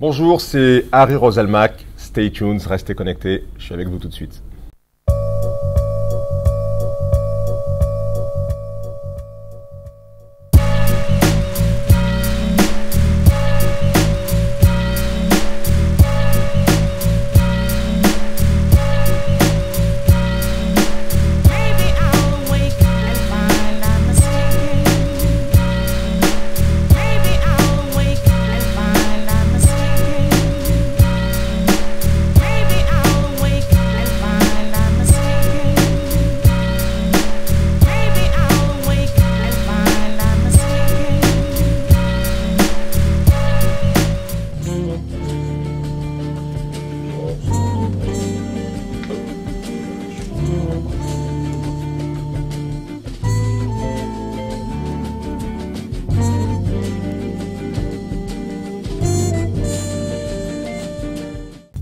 Bonjour, c'est Harry Roselmack. Stay tuned, restez connectés. Je suis avec vous tout de suite.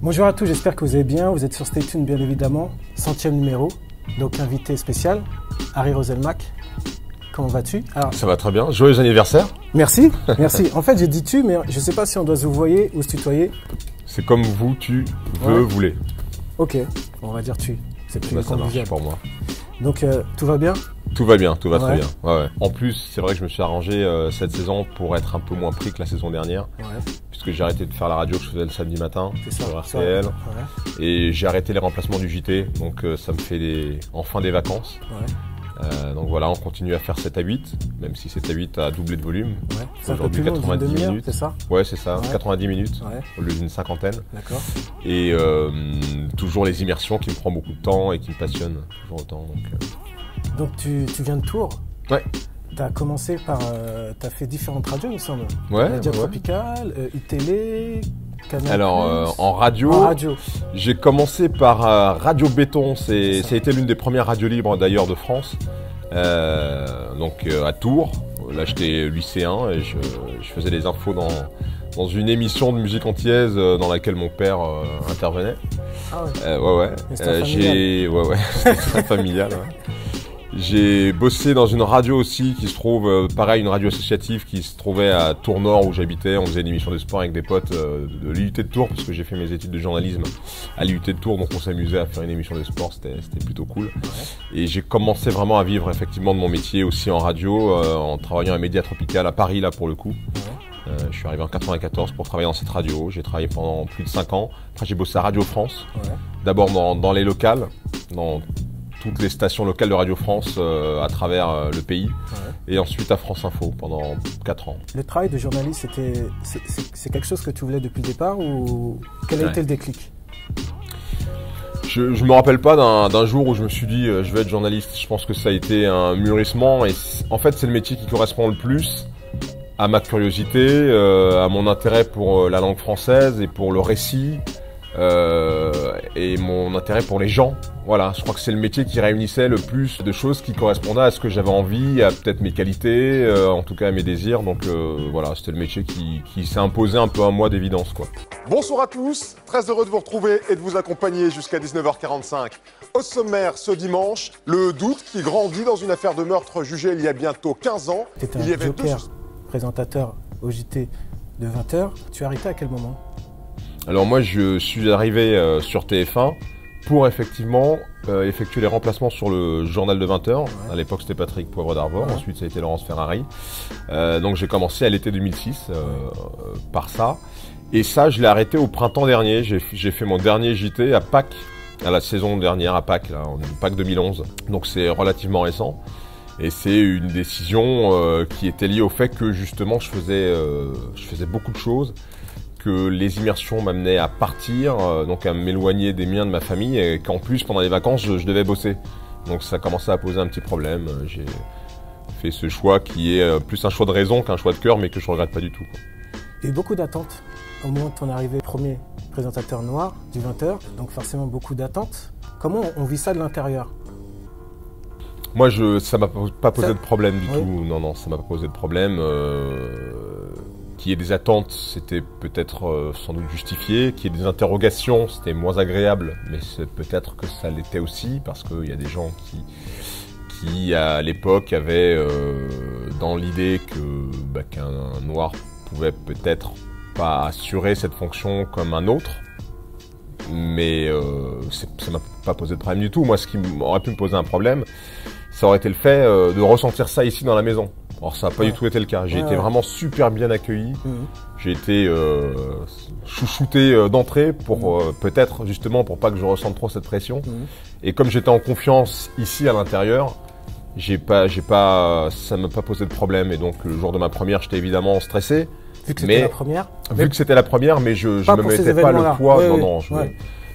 Bonjour à tous, j'espère que vous allez bien. Vous êtes sur Stay Tuned, bien évidemment. 100e numéro. Donc, invité spécial, Harry Roselmack. Comment vas-tu? Ça va très bien. Joyeux anniversaire. Merci, merci. En fait, j'ai dit tu, mais je ne sais pas si on doit se vouvoyer ou se tutoyer. C'est comme vous, tu veux, voulez. Ok, on va dire tu. C'est plus ça marche pour moi. Donc, tout va bien? Tout va bien, tout va très bien. Ouais. En plus, c'est vrai que je me suis arrangé cette saison pour être un peu moins pris que la saison dernière. Puisque j'ai arrêté de faire la radio que je faisais le samedi matin sur RTL. Et j'ai arrêté les remplacements du JT. Donc ça me fait enfin des vacances. Donc voilà, on continue à faire 7 à 8, même si 7 à 8 a doublé de volume. Aujourd'hui 90 minutes. C'est ça? Ouais, c'est ça, 90 minutes au lieu d'une cinquantaine. D'accord. Et toujours les immersions qui me prennent beaucoup de temps et qui me passionnent toujours autant. Donc tu viens de Tours? Ouais. Tu as commencé par... tu as fait différentes radios, il me semble. Ouais. Radio Tropical, iTélé, Canal+. Alors, en radio, j'ai commencé par Radio Béton. Ça a été l'une des premières radios libres d'ailleurs de France. Donc à Tours. Là, j'étais lycéen et je faisais les infos dans une émission de musique antillaise dans laquelle mon père intervenait. Ah ouais. Ouais. C'était très familial. J'ai bossé dans une radio aussi qui se trouve, pareil, une radio associative qui se trouvait à Tours-Nord où j'habitais. On faisait une émission de sport avec des potes de l'IUT de Tours parce que j'ai fait mes études de journalisme à l'IUT de Tours. Donc on s'amusait à faire une émission de sport, c'était plutôt cool. Et j'ai commencé vraiment à vivre effectivement de mon métier aussi en radio, en travaillant à Média Tropical à Paris là pour le coup. Je suis arrivé en 94 pour travailler dans cette radio. J'ai travaillé pendant plus de 5 ans. Après j'ai bossé à Radio France, d'abord dans les locales, dans toutes les stations locales de Radio France à travers le pays, et ensuite à France Info pendant 4 ans. Le travail de journaliste, c'est quelque chose que tu voulais depuis le départ ou quel a été le déclic? Je me rappelle pas d'un jour où je me suis dit je vais être journaliste. Je pense que ça a été un mûrissement et en fait c'est le métier qui correspond le plus à ma curiosité, à mon intérêt pour la langue française et pour le récit. Et mon intérêt pour les gens. Voilà, je crois que c'est le métier qui réunissait le plus de choses qui correspondaient à ce que j'avais envie, à peut-être mes qualités, en tout cas à mes désirs. Donc voilà, c'était le métier qui s'est imposé un peu à moi d'évidence, quoi. Bonsoir à tous, très heureux de vous retrouver et de vous accompagner jusqu'à 19h45. Au sommaire ce dimanche, le doute qui grandit dans une affaire de meurtre jugée il y a bientôt 15 ans. Tu étais un joker, présentateur au JT de 20h. Tu as arrêté à quel moment? Alors moi je suis arrivé sur TF1 pour effectivement effectuer les remplacements sur le journal de 20h. À l'époque c'était Patrick Poivre d'Arvor, ensuite ça a été Laurence Ferrari. Donc j'ai commencé à l'été 2006 par ça. Et ça je l'ai arrêté au printemps dernier. J'ai fait mon dernier JT à Pâques, à la saison dernière à Pâques, là, en Pâques 2011. Donc c'est relativement récent. Et c'est une décision qui était liée au fait que justement je faisais beaucoup de choses, que les immersions m'amenaient à partir, donc à m'éloigner des miens, de ma famille, et qu'en plus pendant les vacances je devais bosser. Donc ça commençait à poser un petit problème. J'ai fait ce choix qui est plus un choix de raison qu'un choix de cœur, mais que je regrette pas du tout. Il y a eu beaucoup d'attentes au moment de ton arrivée, premier présentateur noir du 20h, donc forcément beaucoup d'attentes. Comment on vit ça de l'intérieur? Moi, ça m'a pas posé de problème du tout. Non, ça m'a pas posé de problème. Qu'il y ait des attentes, c'était peut-être sans doute justifié. Qu'il y ait des interrogations, c'était moins agréable, mais c'est peut-être que ça l'était aussi, parce qu'il y a des gens qui à l'époque avaient dans l'idée qu'un noir pouvait peut-être pas assuré cette fonction comme un autre. Mais ça m'a pas posé de problème du tout. Moi, ce qui aurait pu me poser un problème, ça aurait été le fait de ressentir ça ici dans la maison. Alors ça n'a pas du tout été le cas. J'ai été vraiment super bien accueilli. J'ai été chouchouté d'entrée pour peut-être justement pour pas que je ressente trop cette pression. Et comme j'étais en confiance ici à l'intérieur, ça m'a pas posé de problème. Et donc le jour de ma première, j'étais évidemment stressé. Vu que c'était la première. Vu que c'était la première, mais je me mettais pas le poids.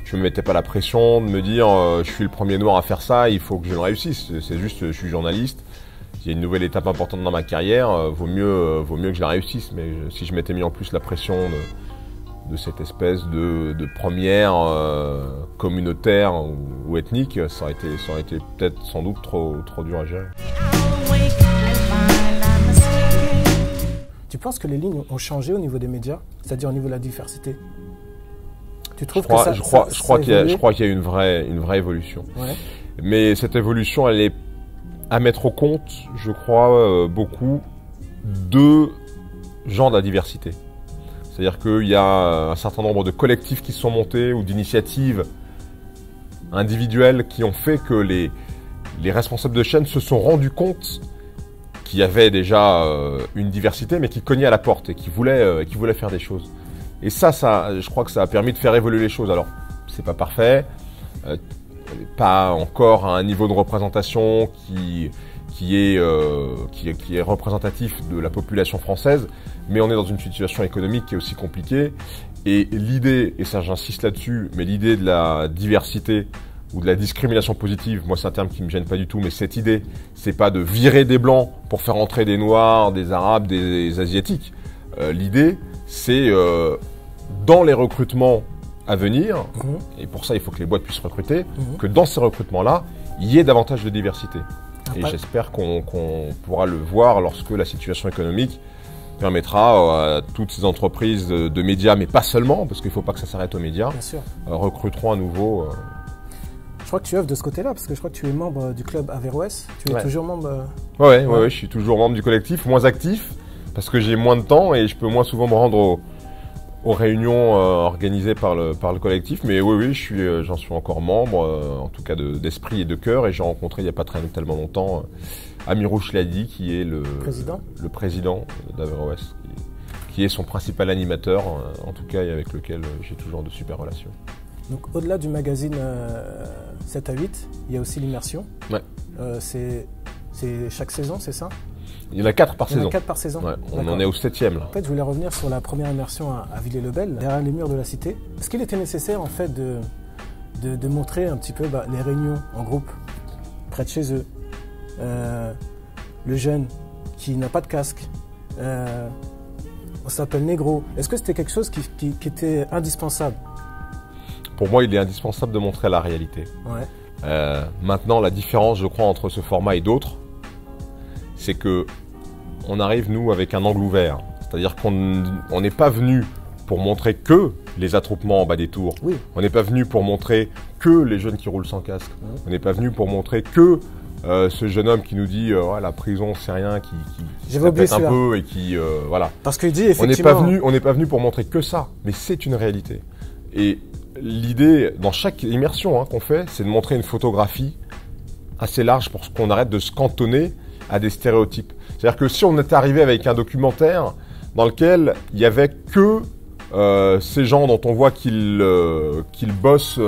Je me mettais pas la pression de me dire je suis le premier noir à faire ça, il faut que je le réussisse. C'est juste, je suis journaliste. Il y a une nouvelle étape importante dans ma carrière, vaut mieux que je la réussisse. Mais si je m'étais mis en plus la pression de cette espèce de première communautaire ou ethnique, ça aurait été peut-être sans doute trop dur à gérer. Tu penses que les lignes ont changé au niveau des médias, c'est-à-dire au niveau de la diversité? Tu trouves je crois qu'il y a une vraie évolution. Ouais. Mais cette évolution, elle est à mettre au compte, je crois, beaucoup de gens de la diversité. C'est-à-dire qu'il y a un certain nombre de collectifs qui se sont montés ou d'initiatives individuelles qui ont fait que les responsables de chaînes se sont rendus compte qu'il y avait déjà une diversité, mais qui cognait à la porte et qui voulait faire des choses. Et ça, je crois que ça a permis de faire évoluer les choses. Alors, c'est pas parfait, pas encore à un niveau de représentation qui est représentatif de la population française, mais on est dans une situation économique qui est aussi compliquée. Et l'idée, et ça j'insiste là-dessus, mais l'idée de la diversité ou de la discrimination positive, moi c'est un terme qui me gêne pas du tout, mais cette idée, c'est pas de virer des blancs pour faire entrer des noirs, des arabes, des asiatiques. L'idée, c'est dans les recrutements à venir, et pour ça il faut que les boîtes puissent recruter, que dans ces recrutements-là, il y ait davantage de diversité. Et j'espère qu'on pourra le voir lorsque la situation économique permettra à toutes ces entreprises de médias, mais pas seulement, parce qu'il ne faut pas que ça s'arrête aux médias, recruteront à nouveau. Je crois que tu œuvres de ce côté-là, parce que je crois que tu es membre du club Averroès. Tu es toujours membre Ouais, je suis toujours membre du collectif, moins actif, parce que j'ai moins de temps et je peux moins souvent me rendre aux réunions organisées par le collectif. Mais oui, j'en suis encore membre, en tout cas d'esprit et de cœur. Et j'ai rencontré il n'y a pas tellement longtemps Amirou Chladi, qui est le président d'Averroès, qui est son principal animateur, en tout cas, et avec lequel j'ai toujours de super relations. Donc au-delà du magazine 7 à 8, il y a aussi l'immersion. Ouais. C'est chaque saison, c'est ça? Il y en a 4 par saison. Il y en a 4 par saison. Ouais, on en est au 7e là. En fait, je voulais revenir sur la première immersion à Villers-le-Bel, derrière les murs de la cité. Est-ce qu'il était nécessaire en fait de montrer un petit peu les réunions en groupe, près de chez eux, le jeune qui n'a pas de casque, on s'appelle négro. Est-ce que c'était quelque chose qui était indispensable? Pour moi, il est indispensable de montrer la réalité. Ouais. Maintenant, la différence, je crois, entre ce format et d'autres, c'est que on arrive, nous, avec un angle ouvert. C'est-à-dire qu'on n'est pas venu pour montrer que les attroupements en bas des tours. Oui. On n'est pas venu pour montrer que les jeunes qui roulent sans casque. On n'est pas venu pour montrer que ce jeune homme qui nous dit la prison, c'est rien, qui se répète un peu et qui... voilà. Parce qu'il dit, effectivement... On n'est pas venu pour montrer que ça, mais c'est une réalité. Et l'idée, dans chaque immersion qu'on fait, c'est de montrer une photographie assez large pour qu'on arrête de se cantonner à des stéréotypes. C'est-à-dire que si on est arrivé avec un documentaire dans lequel il n'y avait que ces gens dont on voit qu'ils bossent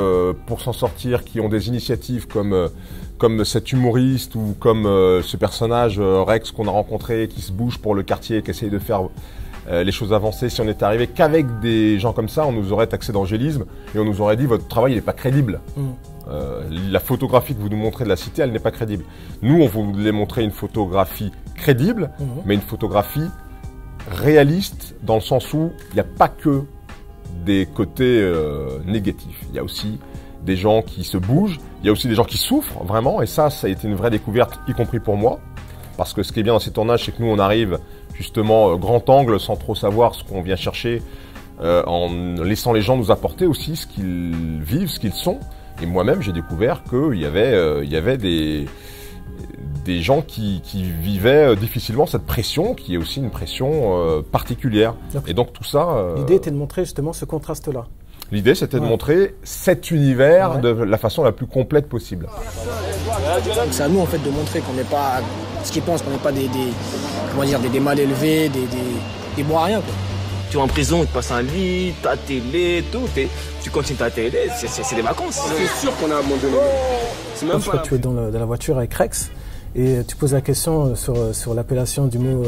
pour s'en sortir, qui ont des initiatives comme cet humoriste ou comme ce personnage Rex qu'on a rencontré, qui se bouge pour le quartier, qui essaye de faire les choses avancer. Si on est arrivé qu'avec des gens comme ça, on nous aurait taxé d'angélisme et on nous aurait dit votre travail n'est pas crédible. La photographie que vous nous montrez de la cité, elle n'est pas crédible. Nous, on voulait montrer une photographie crédible, mais une photographie réaliste dans le sens où il n'y a pas que des côtés négatifs. Il y a aussi des gens qui se bougent, il y a aussi des gens qui souffrent vraiment, et ça a été une vraie découverte, y compris pour moi. Parce que ce qui est bien dans ces tournages, c'est que nous, on arrive justement grand angle, sans trop savoir ce qu'on vient chercher, en laissant les gens nous apporter aussi ce qu'ils vivent, ce qu'ils sont. Et moi-même, j'ai découvert qu'il y avait des des gens qui vivaient difficilement cette pression, qui est aussi une pression particulière. Et donc tout ça... L'idée était de montrer justement ce contraste-là. L'idée, c'était de montrer cet univers de la façon la plus complète possible. C'est à nous en fait de montrer qu'on n'est pas ce qu'ils pensent, qu'on n'est pas des mal élevés, des bons à rien, quoi. Tu es en prison, il te passe un lit, ta télé, tout. Tu continues ta télé, c'est des vacances. C'est sûr qu'on a abandonné. C'est même pas... Tu es dans la voiture avec Rex et tu poses la question sur l'appellation du mot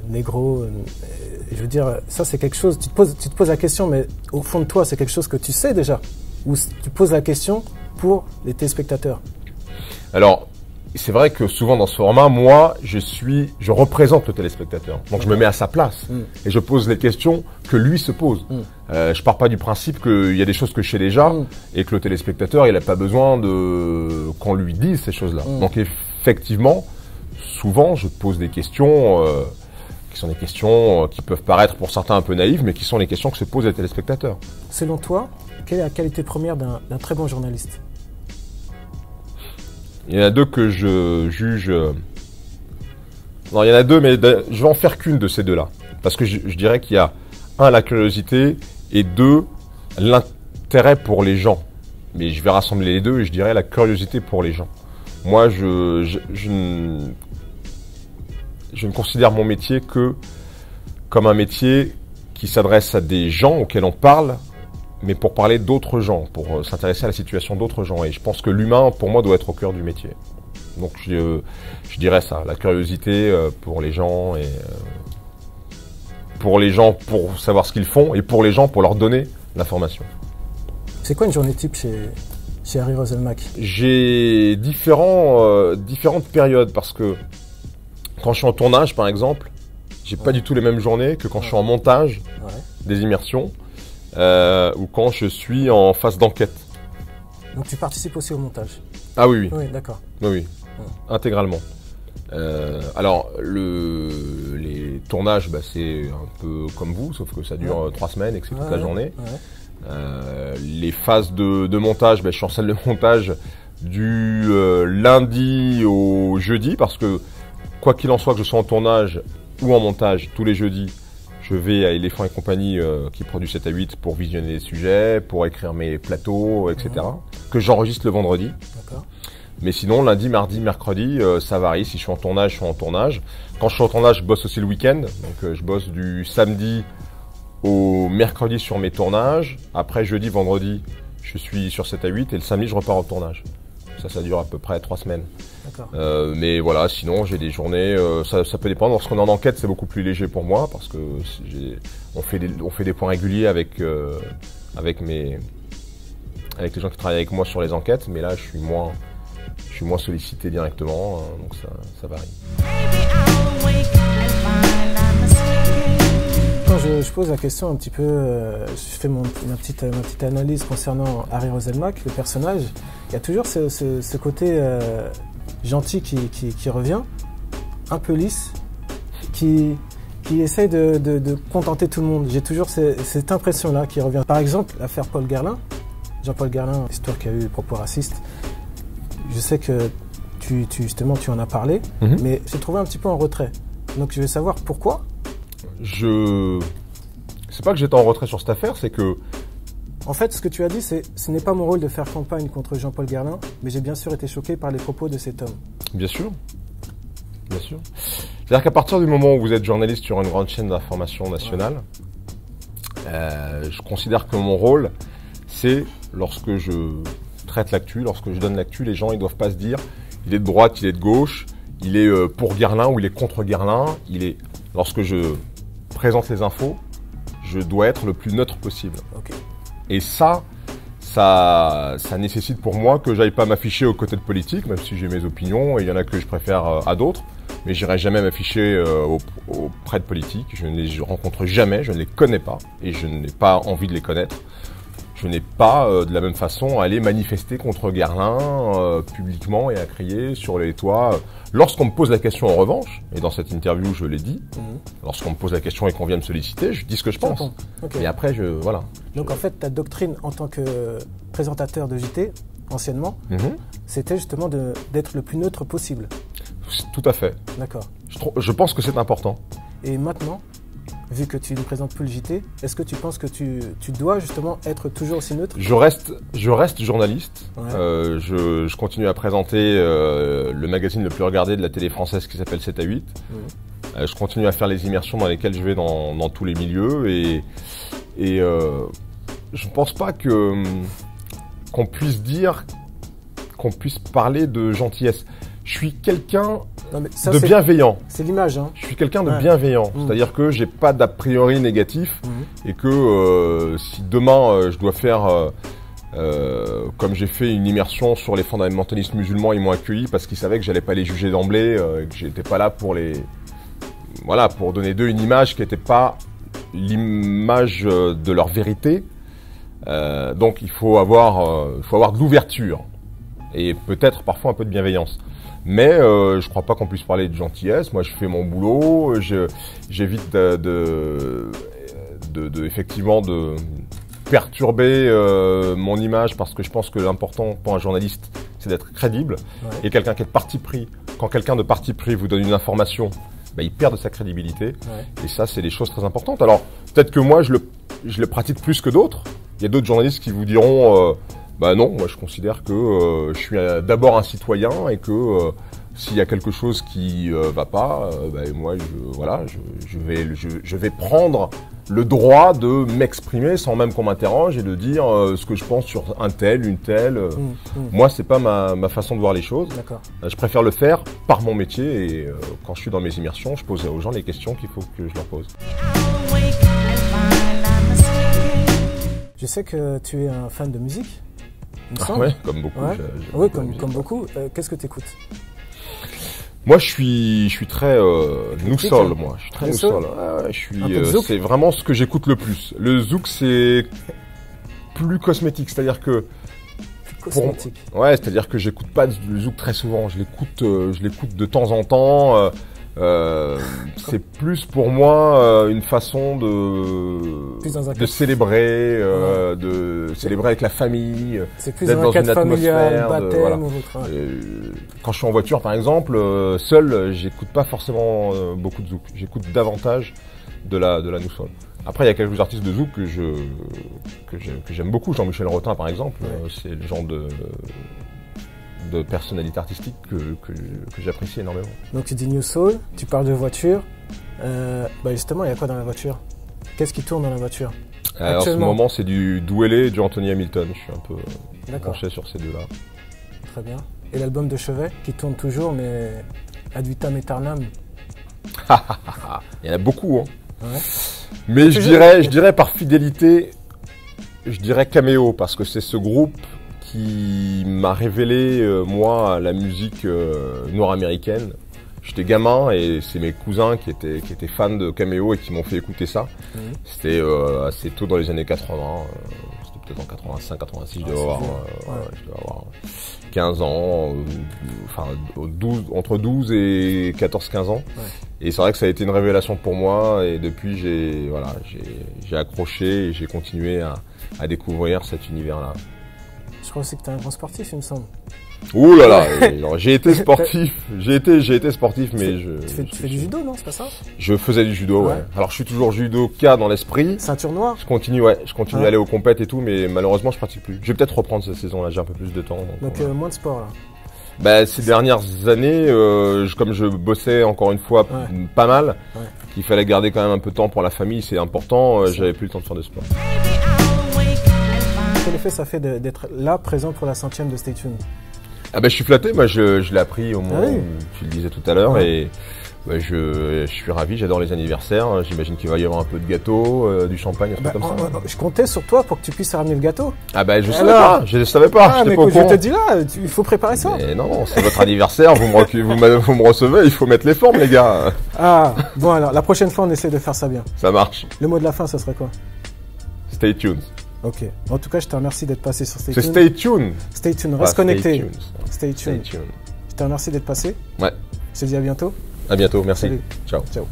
négro. Je veux dire, ça c'est quelque chose, tu te poses la question, mais au fond de toi, c'est quelque chose que tu sais déjà. Ou tu poses la question pour les téléspectateurs. Alors, c'est vrai que souvent dans ce format, moi, je représente le téléspectateur. Donc je me mets à sa place et je pose les questions que lui se pose. Je pars pas du principe qu'il y a des choses que je sais déjà et que le téléspectateur, il n'a pas besoin qu'on lui dise ces choses-là. Donc effectivement, souvent, je pose des questions qui sont des questions qui peuvent paraître pour certains un peu naïves, mais qui sont les questions que se posent les téléspectateurs. Selon toi, quelle est la qualité première d'un très bon journaliste ? Il y en a deux que je juge... Non, il y en a deux, mais je vais en faire qu'une de ces deux-là. Parce que je dirais qu'il y a, un, la curiosité, et deux, l'intérêt pour les gens. Mais je vais rassembler les deux et je dirais la curiosité pour les gens. Moi, je ne considère mon métier que comme un métier qui s'adresse à des gens auxquels on parle, mais pour parler d'autres gens, pour s'intéresser à la situation d'autres gens. Et je pense que l'humain, pour moi, doit être au cœur du métier. Donc je dirais ça, la curiosité pour les gens, et pour les gens pour savoir ce qu'ils font, et pour les gens pour leur donner l'information. C'est quoi une journée type chez Harry Roselmack ? J'ai différentes périodes, parce que quand je suis en tournage, par exemple, j'ai pas du tout les mêmes journées que quand je suis en montage des immersions. Ou quand je suis en phase d'enquête. Donc tu participes aussi au montage ? Ah oui, oui. Oui, d'accord. Oui, intégralement. Alors, les tournages, c'est un peu comme vous, sauf que ça dure 3 semaines et que c'est toute la journée. Les phases de montage, je suis en salle de montage du lundi au jeudi, parce que quoi qu'il en soit, que je sois en tournage ou en montage, tous les jeudis, je vais à Éléphant et compagnie qui produit 7 à 8 pour visionner les sujets, pour écrire mes plateaux, etc. Que j'enregistre le vendredi. Mais sinon, lundi, mardi, mercredi, ça varie. Si je suis en tournage, je suis en tournage. Quand je suis en tournage, je bosse aussi le week-end. Donc je bosse du samedi au mercredi sur mes tournages. Après, jeudi, vendredi, je suis sur 7 à 8. Et le samedi, je repars au tournage. Ça dure à peu près 3 semaines. Mais voilà, sinon j'ai des journées, ça peut dépendre. Lorsqu'on est en enquête, c'est beaucoup plus léger pour moi, parce que on fait des points réguliers avec les gens qui travaillent avec moi sur les enquêtes, mais là je suis moins sollicité directement, donc ça varie. Quand je pose la question un petit peu, je fais ma petite analyse concernant Harry Roselmack, le personnage, il y a toujours ce côté gentil qui revient, un peu lisse, qui essaye de contenter tout le monde. J'ai toujours cette impression-là qui revient. Par exemple, l'affaire Paul Guerlain, Jean-Paul Guerlain, l'histoire qui a eu des propos racistes, je sais que tu en as parlé, mais j'ai trouvé un petit peu en retrait. Donc je vais savoir pourquoi. C'est pas que j'étais en retrait sur cette affaire, c'est que... En fait, ce que tu as dit, ce n'est pas mon rôle de faire campagne contre Jean-Paul Guerlain, mais j'ai bien sûr été choqué par les propos de cet homme. Bien sûr. Bien sûr. C'est-à-dire qu'à partir du moment où vous êtes journaliste sur une grande chaîne d'information nationale, je considère que mon rôle, c'est lorsque je traite l'actu, lorsque je donne l'actu, les gens ils doivent pas se dire il est de droite, il est de gauche, il est pour Guerlain ou il est contre Guerlain. Lorsque je présente les infos, je dois être le plus neutre possible. Et ça nécessite pour moi que j'aille pas m'afficher aux côtés de politique, même si j'ai mes opinions, et il y en a que je préfère à d'autres, mais j'irai jamais m'afficher auprès de politique. Je ne les rencontre jamais, je ne les connais pas, et je n'ai pas envie de les connaître. Je n'ai pas de la même façon à aller manifester contre Guerlain publiquement et à crier sur les toits. Lorsqu'on me pose la question en revanche, et dans cette interview je l'ai dit, lorsqu'on me pose la question et qu'on vient me solliciter, je dis ce que je pense. Et après, voilà. Donc en fait, ta doctrine en tant que présentateur de JT, anciennement, c'était justement d'être le plus neutre possible. Tout à fait. D'accord. Je pense que c'est important. Et maintenant, vu que tu ne présentes plus le JT, est-ce que tu penses que tu dois justement être toujours aussi neutre? Je reste journaliste. Ouais. Je continue à présenter le magazine le plus regardé de la télé française qui s'appelle 7 à 8. Je continue à faire les immersions dans lesquelles je vais dans tous les milieux et je ne pense pas qu'on puisse dire, qu'on puisse parler de gentillesse. Je suis quelqu'un de bienveillant. C'est l'image, hein. Je suis quelqu'un de bienveillant. C'est-à-dire que j'ai pas d'a priori négatif et que si demain je dois faire, comme j'ai fait une immersion sur les fondamentalistes musulmans, ils m'ont accueilli parce qu'ils savaient que j'allais pas les juger d'emblée, que j'étais pas là pour pour donner d'eux une image qui n'était pas l'image de leur vérité. Donc il faut avoir de l'ouverture et peut-être parfois un peu de bienveillance. Mais je crois pas qu'on puisse parler de gentillesse. Moi, je fais mon boulot. J'évite effectivement de perturber mon image parce que je pense que l'important pour un journaliste, c'est d'être crédible. Ouais. Et quelqu'un qui est de parti pris, quand quelqu'un de parti pris vous donne une information, il perd de sa crédibilité. Ouais. Et ça, c'est des choses très importantes. Alors, peut-être que moi, je le pratique plus que d'autres. Il y a d'autres journalistes qui vous diront non, moi je considère que je suis d'abord un citoyen et que s'il y a quelque chose qui va pas, moi je vais prendre le droit de m'exprimer sans même qu'on m'interroge et de dire ce que je pense sur un tel, une telle. Moi, c'est pas ma façon de voir les choses. Je préfère le faire par mon métier et quand je suis dans mes immersions, je pose aux gens les questions qu'il faut que je leur pose. Je sais que tu es un fan de musique. Ouais, comme beaucoup. Ouais. Oui, comme beaucoup. Qu'est-ce que tu écoutes? Moi, je suis très New Soul, moi. Je suis très New Soul. C'est vraiment ce que j'écoute le plus. Le zouk, c'est plus cosmétique, c'est-à-dire que cosmétique. Ouais, c'est-à-dire que j'écoute pas le zouk très souvent. Je l'écoute de temps en temps. C'est plus pour moi une façon de célébrer, de célébrer avec la famille, d'être dans une atmosphère, baptême, quand je suis en voiture par exemple, seul, j'écoute pas forcément beaucoup de zouk. J'écoute davantage de la New Soul. Après, il y a quelques artistes de zouk que j'aime beaucoup. Jean-Michel Rotin par exemple, c'est le genre de personnalité artistique que j'apprécie énormément. Donc tu dis New Soul, tu parles de voiture. Justement, il y a quoi dans la voiture? Qu'est-ce qui tourne dans la voiture? En ce moment, c'est du Douélé et du Anthony Hamilton. Je suis un peu branché sur ces deux-là. Très bien. Et l'album de Chevet qui tourne toujours, mais ad vitam aeternam. Il y en a beaucoup, hein. Ouais. Mais je dirais par fidélité, je dirais Cameo, parce que c'est ce groupe qui m'a révélé, moi, la musique nord-américaine. J'étais gamin et c'est mes cousins qui étaient fans de Cameo et qui m'ont fait écouter ça. C'était assez tôt dans les années 80. C'était peut-être en 85, 86, je devais avoir 15 ans, entre 12 et 14-15 ans. Ouais. Et c'est vrai que ça a été une révélation pour moi et depuis j'ai accroché et j'ai continué à découvrir cet univers-là. Je crois aussi que tu es un grand sportif, il me semble. Ouh là là, j'ai été sportif. J'ai été sportif, mais Tu fais du judo, non? C'est pas ça? Je faisais du judo, ouais. Alors je suis toujours judoka dans l'esprit. Ceinture noire? Je continue à aller aux compètes et tout, mais malheureusement je pratique plus. Je vais peut-être reprendre cette saison-là, j'ai un peu plus de temps. Donc moins de sport là. Ces dernières années, comme je bossais encore une fois pas mal, qu'il fallait garder quand même un peu de temps pour la famille, c'est important, j'avais plus le temps de faire de sport. Quel effet ça fait d'être là, présent pour la 100e de Stay Tuned? Je suis flatté, moi je l'ai appris au moment où tu le disais tout à l'heure et je suis ravi, j'adore les anniversaires, j'imagine qu'il va y avoir un peu de gâteau, du champagne, un truc comme ça. Je comptais sur toi pour que tu puisses ramener le gâteau. Je savais pas, mais je te dis là, il faut préparer ça. Mais non, c'est votre anniversaire, vous me recevez, il faut mettre les formes les gars. Bon alors, la prochaine fois on essaie de faire ça bien. Ça marche. Le mot de la fin, ça serait quoi? Stay tuned. Ok. En tout cas, je te remercie d'être passé sur Stay Tuned. C'est Stay Tuned. Stay Tuned. Reste connecté. Stay tuned. Je te remercie d'être passé. Ouais. Je te dis à bientôt. À bientôt. Merci. Salut. Ciao. Ciao.